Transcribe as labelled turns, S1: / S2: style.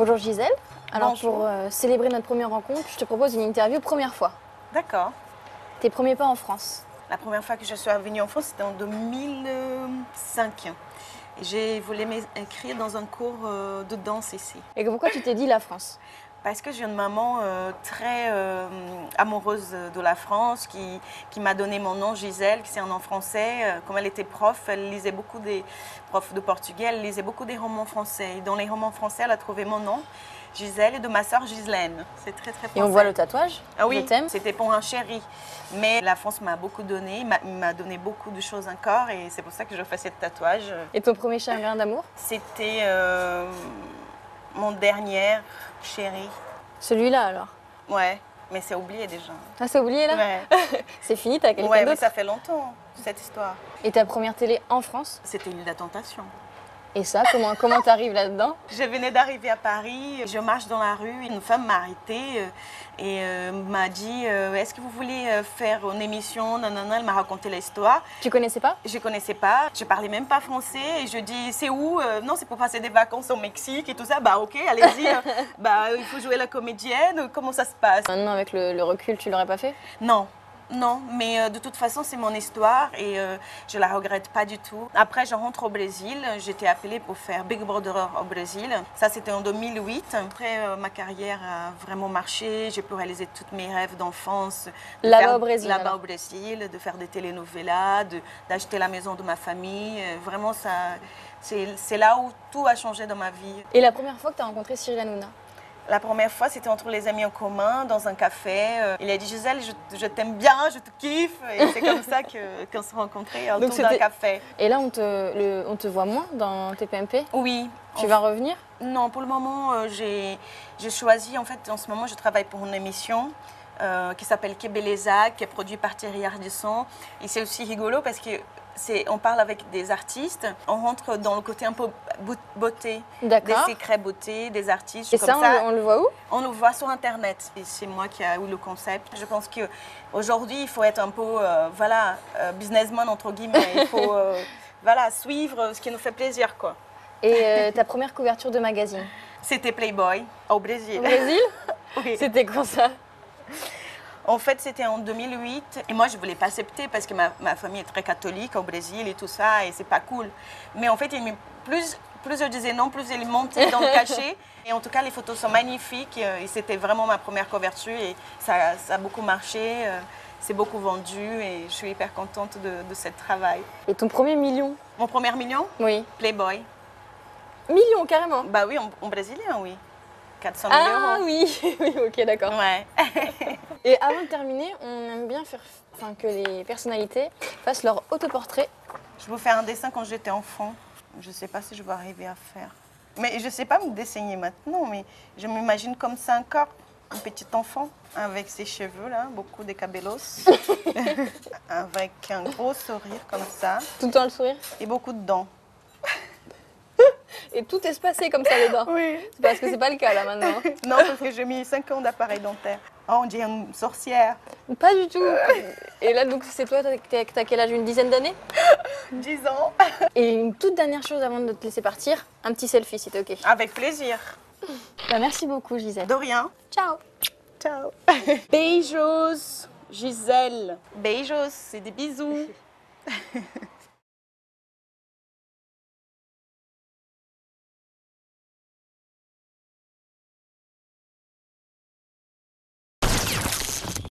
S1: Bonjour Gisèle. Alors
S2: Bonjour.
S1: pour célébrer notre première rencontre, je te propose une interview première fois.
S2: D'accord.
S1: Tes premiers pas en France.
S2: La première fois que je suis venue en France, c'était en 2005. J'ai voulu m'inscrire dans un cours de danse ici.
S1: Et pourquoi tu t'es dit la France?
S2: Parce que j'ai une maman très amoureuse de la France qui m'a donné mon nom, Gisèle, qui c'est un nom français. Comme elle était prof, elle lisait beaucoup des profs de portugais, elle lisait beaucoup des romans français. Et dans les romans français, elle a trouvé mon nom, Gisèle, et de ma sœur Gislaine. C'est très très français.
S1: Et on voit le tatouage.
S2: Ah oui,
S1: Je t'aime.
S2: c'était pour un chéri. Mais la France m'a beaucoup donné, m'a donné beaucoup de choses encore et c'est pour ça que je fais ce tatouage.
S1: Et ton premier chagrin d'amour?
S2: C'était mon dernier chéri.
S1: Celui-là alors.
S2: Ouais, mais c'est oublié déjà.
S1: Ah, c'est oublié là?
S2: Ouais,
S1: C'est fini, t'as quelqu'un
S2: ouais mais
S1: d'autre?
S2: ça fait longtemps, cette histoire.
S1: Et ta première télé en France?
S2: C'était une la tentation.
S1: Et ça, comment t'arrives là-dedans?
S2: Je venais d'arriver à Paris, je marche dans la rue, une femme m'a arrêtée et m'a dit est-ce que vous voulez faire une émission? Nanana, elle m'a raconté l'histoire.
S1: Tu connaissais pas?
S2: Je connaissais pas, je parlais même pas français et je dis c'est où? Non, c'est pour passer des vacances au Mexique et tout ça. Bah ok, allez-y. Bah il faut jouer la comédienne. Comment ça se passe?
S1: Maintenant avec le recul, tu l'aurais pas fait?
S2: Non. Non, mais de toute façon, c'est mon histoire et je la regrette pas du tout. Après, je rentre au Brésil. J'étais appelée pour faire Big Brother au Brésil. Ça, c'était en 2008. Après, ma carrière a vraiment marché. J'ai pu réaliser tous mes rêves d'enfance.
S1: Là-bas au Brésil?
S2: Là-bas au Brésil, de faire des telenovelas, d'acheter la maison de ma famille. Vraiment, c'est là où tout a changé dans ma vie.
S1: Et la première fois que tu as rencontré Cyril Hanouna?
S2: La première fois, c'était entre les amis en commun, dans un café. Il a dit « Gisèle, je t'aime bien, je te kiffe ». Et c'est comme ça qu'on s'est rencontrés autour d'un café.
S1: Et là, on te voit moins dans TPMP?
S2: Oui.
S1: Tu vas revenir?
S2: Non, pour le moment, j'ai choisi, en fait, en ce moment, je travaille pour une émission qui s'appelle Kebeleza, qui est produite par Thierry Ardisson. Et c'est aussi rigolo parce que on parle avec des artistes, on rentre dans le côté un peu beauté, des secrets beauté, des artistes.
S1: Et comme ça, on le voit où?
S2: On le voit sur Internet. C'est moi qui ai eu le concept. Je pense qu'aujourd'hui, il faut être un peu, businessman, entre guillemets. Il faut suivre ce qui nous fait plaisir, quoi.
S1: Et ta première couverture de magazine?
S2: C'était Playboy, au Brésil.
S1: Au Brésil?
S2: Oui.
S1: C'était quand ça?
S2: En fait, c'était en 2008 et moi, je ne voulais pas accepter parce que ma famille est très catholique au Brésil et tout ça et c'est pas cool. Mais en fait, plus je disais non, plus il montait dans le cachet. Et en tout cas, les photos sont magnifiques et c'était vraiment ma première couverture et ça a beaucoup marché. C'est beaucoup vendu et je suis hyper contente de ce travail.
S1: Et ton premier million?
S2: Mon premier million?
S1: Oui.
S2: Playboy.
S1: Million, carrément?
S2: Bah oui, en brésilien, oui. 400 000 euros.
S1: Ah oui, oui, ok, d'accord.
S2: Ouais.
S1: Et avant de terminer, on aime bien que les personnalités fassent leur autoportrait.
S2: Je vais faire un dessin quand j'étais enfant. Je ne sais pas si je vais arriver à faire. Mais je ne sais pas me dessiner maintenant, mais je m'imagine comme ça encore, un petit enfant avec ses cheveux là, beaucoup de cabellos, avec un gros sourire comme ça.
S1: Tout le temps le sourire?
S2: Et beaucoup de dents.
S1: Et tout espacé comme ça dedans?
S2: Oui.
S1: C'est parce que c'est pas le cas là maintenant.
S2: Non, parce que j'ai mis 5 ans d'appareil dentaire. Oh, on dirait une sorcière.
S1: Pas du tout. Et là, donc, c'est toi, t'as quel âge? Une dizaine d'années?
S2: 10 ans.
S1: Et une toute dernière chose avant de te laisser partir, un petit selfie si t'es ok.
S2: Avec plaisir.
S1: Bah, merci beaucoup Gisèle.
S2: De rien.
S1: Ciao.
S2: Ciao. Beijos, Gisèle. Beijos, c'est des bisous.